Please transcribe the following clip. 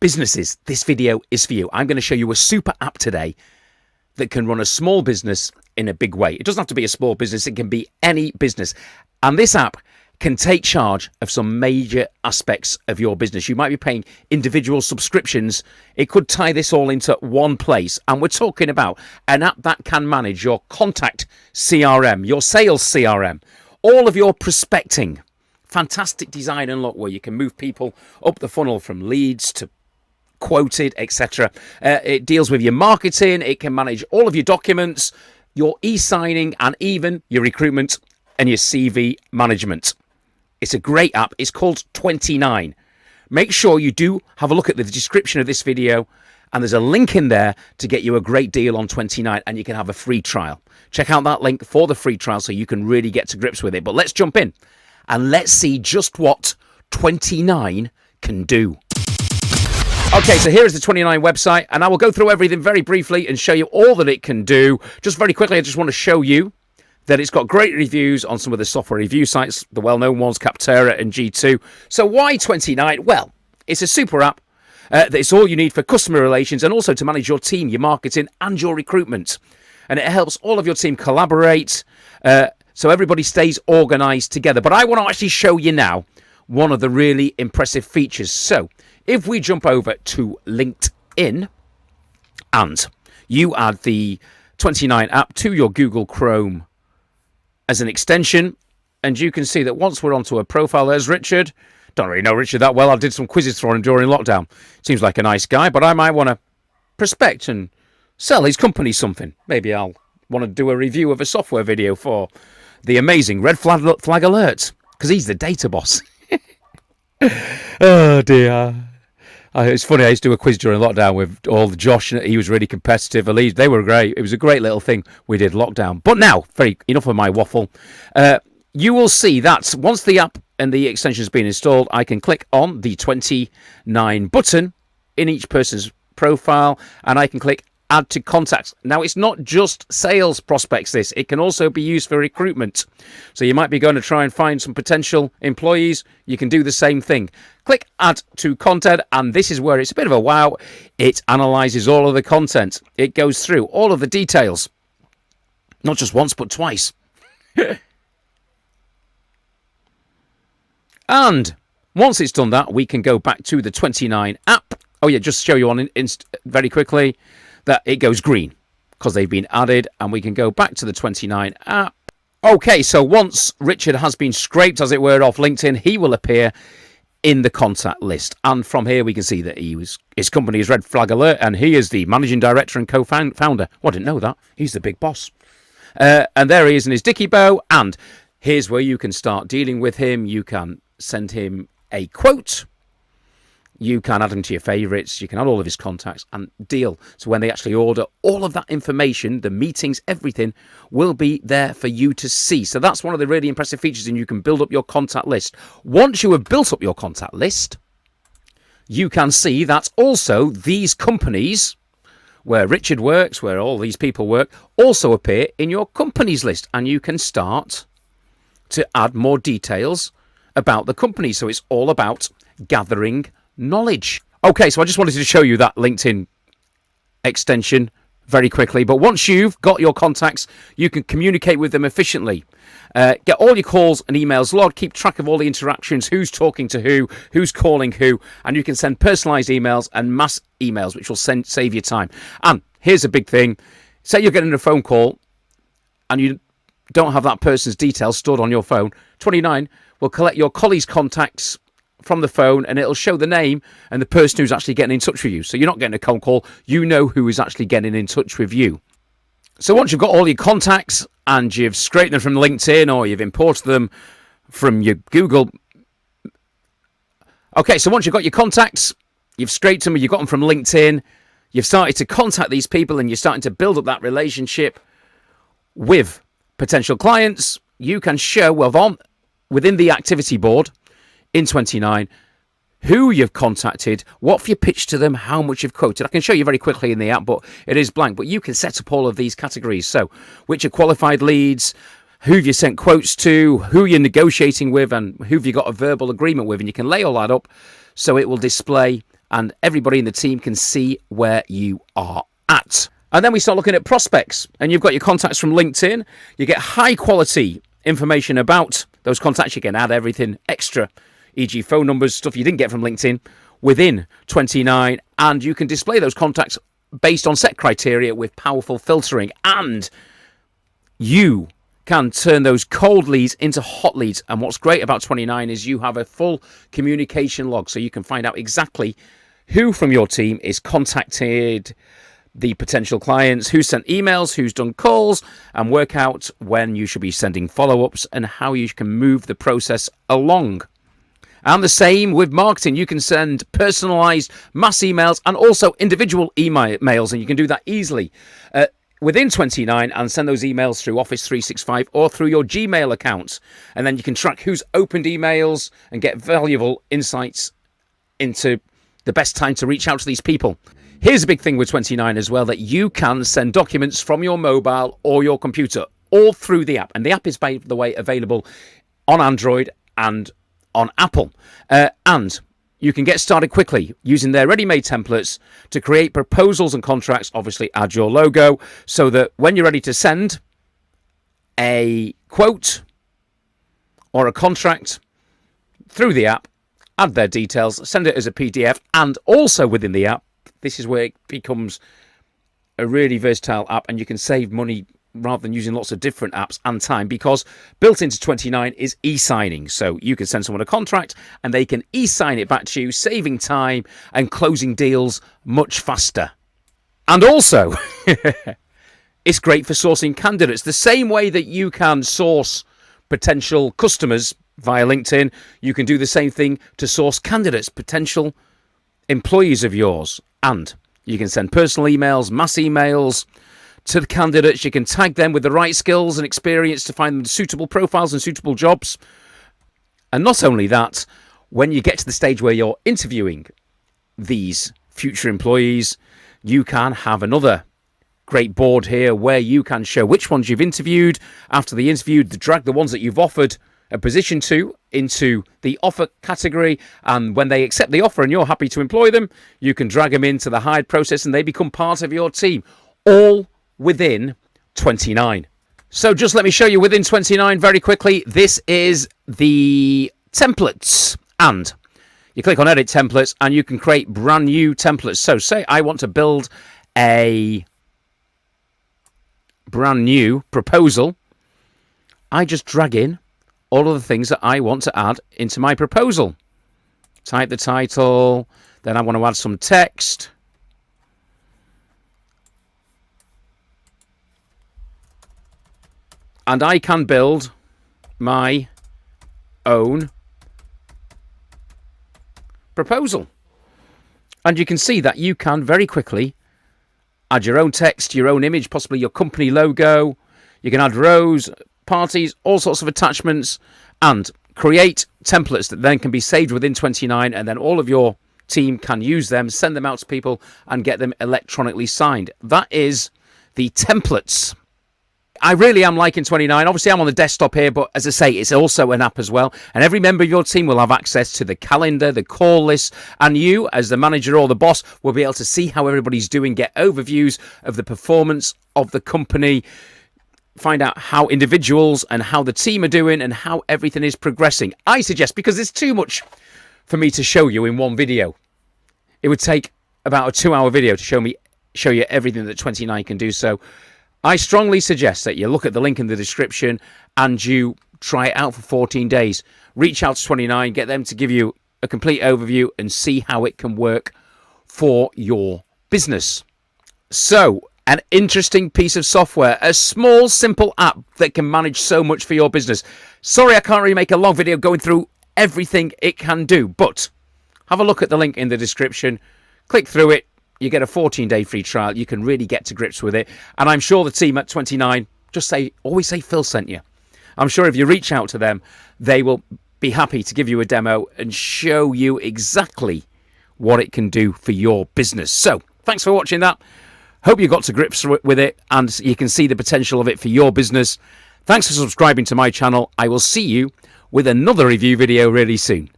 Businesses, this video is for you. I'm going to show you a super app today that can run a small business in a big way. It doesn't have to be a small business, it can be any business. And this app can take charge of some major aspects of your business. You might be paying individual subscriptions. It could tie this all into one place. And we're talking about an app that can manage your contact CRM, your sales CRM, all of your prospecting. Fantastic design and look where you can move people up the funnel from leads to quoted, etc. It deals with your marketing. It can manage all of your documents, your e-signing, and even your recruitment and your CV management. It's a great app. It's called 29. Make sure you do have a look at the description of this video, and there's a link in there to get you a great deal on 29, and you can have a free trial. Check out that link for the free trial so you can really get to grips with it. But let's jump in and let's see just what 29 can do. Okay, so here is the 29 website, and I will go through everything very briefly and show you all that it can do. Just very quickly, I just want to show you that it's got great reviews on some of the software review sites, the well-known ones, Captera and G2. So why 29? Well, it's a super app. It's all you need for customer relations and also to manage your team, your marketing, and your recruitment. And it helps all of your team collaborate, so everybody stays organized together. But I want to actually show you now one of the really impressive features. So if we jump over to LinkedIn and you add the 29 app to your Google Chrome as an extension, and you can see that once we're onto a profile, there's Richard. Don't really know Richard that well. I did some quizzes for him during lockdown. Seems like a nice guy, but I might want to prospect and sell his company something. Maybe I'll want to do a review of a software video for the amazing Red Flag Alert, because he's the data boss. Oh dear. It's funny, I used to do a quiz during lockdown with all the Josh. He was really competitive. Elise, they were great. It was a great little thing we did lockdown. But now, enough of my waffle. You will see that once the app and the extension has been installed, I can click on the 29 button in each person's profile, and I can click Add to Contacts. Now, it's not just sales prospects, this. It can also be used for recruitment. So you might be going to try and find some potential employees. You can do the same thing. Click Add to Content, and this is where it's a bit of a wow. It analyzes all of the content. It goes through all of the details. Not just once, but twice. And once it's done that, we can go back to the 29 app. Oh yeah, just show you on very quickly that it goes green because they've been added, and we can go back to the 29 app. Okay, so once Richard has been scraped, as it were, off LinkedIn, he will appear in the contact list. And from here, we can see that his company is Red Flag Alert, and he is the managing director and co-founder. Oh, I didn't know that. He's the big boss. And there he is in his dicky bow. And here's where you can start dealing with him. You can send him a quote. You can add him to your favourites. You can add all of his contacts and deal. So when they actually order, all of that information, the meetings, everything will be there for you to see. So that's one of the really impressive features, and you can build up your contact list. Once you have built up your contact list, you can see that also these companies where Richard works, where all these people work, also appear in your company's list, and you can start to add more details about the company. So it's all about gathering knowledge. Okay, so I just wanted to show you that LinkedIn extension very quickly. But once you've got your contacts, you can communicate with them efficiently. Get all your calls and emails logged, keep track of all the interactions, who's talking to who's calling who, and you can send personalized emails and mass emails, which will save you time. And here's a big thing. Say you're getting a phone call and you don't have that person's details stored on your phone. 29 will collect your colleague's contacts from the phone, and it'll show the name and the person who's actually getting in touch with you. So you're not getting a cold call. You know who is actually getting in touch with you. So once you've got all your contacts and you've scraped them from LinkedIn or you've imported them from your Google. Okay, so once you've got your contacts, you've scraped them, you've got them from LinkedIn, you've started to contact these people and you're starting to build up that relationship with potential clients, you can show within the activity board in 29 who you've contacted, what have you pitched to them, how much you've quoted. I can show you very quickly in the app, but it is blank. But you can set up all of these categories. So which are qualified leads, who have you sent quotes to, who you're negotiating with, and who have you got a verbal agreement with. And you can lay all that up so it will display and everybody in the team can see where you are at. And then we start looking at prospects, and you've got your contacts from LinkedIn. You get high quality information about those contacts. You can add everything extra, e.g. phone numbers, stuff you didn't get from LinkedIn, within 29, and you can display those contacts based on set criteria with powerful filtering, and you can turn those cold leads into hot leads. And what's great about 29 is you have a full communication log, so you can find out exactly who from your team is contacted the potential clients, who sent emails, who's done calls, and work out when you should be sending follow-ups and how you can move the process along. And the same with marketing. You can send personalized mass emails and also individual emails, and you can do that easily within 29 and send those emails through Office 365 or through your Gmail account. And then you can track who's opened emails and get valuable insights into the best time to reach out to these people. Here's a big thing with 29 as well, that you can send documents from your mobile or your computer all through the app. And the app is, by the way, available on Android and on Apple. And you can get started quickly using their ready-made templates to create proposals and contracts. Obviously, add your logo so that when you're ready to send a quote or a contract through the app, add their details, send it as a PDF, and also within the app, this is where it becomes a really versatile app, and you can save money rather than using lots of different apps and time, because built into 29 is e-signing. So you can send someone a contract and they can e-sign it back to you, saving time and closing deals much faster. And also, it's great for sourcing candidates. The same way that you can source potential customers via LinkedIn, you can do the same thing to source candidates, potential employees of yours. And you can send personal emails, mass emails to the candidates. You can tag them with the right skills and experience to find them suitable profiles and suitable jobs. And not only that, when you get to the stage where you're interviewing these future employees, you can have another great board here where you can show which ones you've interviewed. After the interview, drag the ones that you've offered a position to into the offer category, and when they accept the offer and you're happy to employ them, you can drag them into the hired process and they become part of your team, all within 29. So just let me show you within 29 very quickly. This is the templates, and you click on edit templates and you can create brand new templates. So say I want to build a brand new proposal. I just drag in all of the things that I want to add into my proposal. Type the title, then I want to add some text. And I can build my own proposal. And you can see that you can very quickly add your own text, your own image, possibly your company logo. You can add rows, parties, all sorts of attachments, and create templates that then can be saved within 29, and then all of your team can use them, send them out to people, and get them electronically signed. That is the templates. I really am liking 29. Obviously, I'm on the desktop here, but as I say, it's also an app as well. And every member of your team will have access to the calendar, the call list, and you, as the manager or the boss, will be able to see how everybody's doing, get overviews of the performance of the company, find out how individuals and how the team are doing and how everything is progressing. I suggest, because it's too much for me to show you in one video, it would take about a 2-hour video to show you everything that 29 can do. So I strongly suggest that you look at the link in the description and you try it out for 14 days. Reach out to 29, get them to give you a complete overview and see how it can work for your business. So, an interesting piece of software, a small, simple app that can manage so much for your business. Sorry, I can't really make a long video going through everything it can do, but have a look at the link in the description. Click through it. You get a 14-day free trial. You can really get to grips with it. And I'm sure the team at 29, always say Phil sent you. I'm sure if you reach out to them, they will be happy to give you a demo and show you exactly what it can do for your business. So, thanks for watching that. Hope you got to grips with it and you can see the potential of it for your business. Thanks for subscribing to my channel. I will see you with another review video really soon.